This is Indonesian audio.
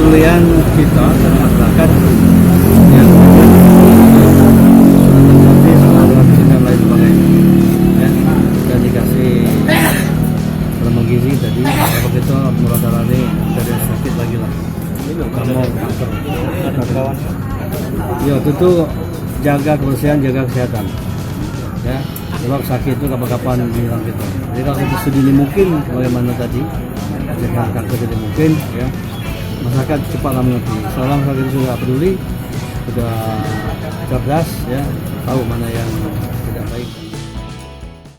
kepedulian kita dan masyarakat yang gratis, gratis dan lain sebagainya. Ya, dan dikasih lemak gizi tadi, kalau kita murah darahnya dari sakit lagi lah. Kamu kanker. Ya tentu jaga kebersihan, jaga kesehatan. Ya, sebab sakit itu kapan-kapan bilang kita. Jadi kalau kita sedini mungkin, bagaimana tadi, jangan kanker jadi mungkin, ya. Masyarakat cepatlah mengerti. Seorang masyarakat sudah peduli, sudah cerdas, ya, tahu mana yang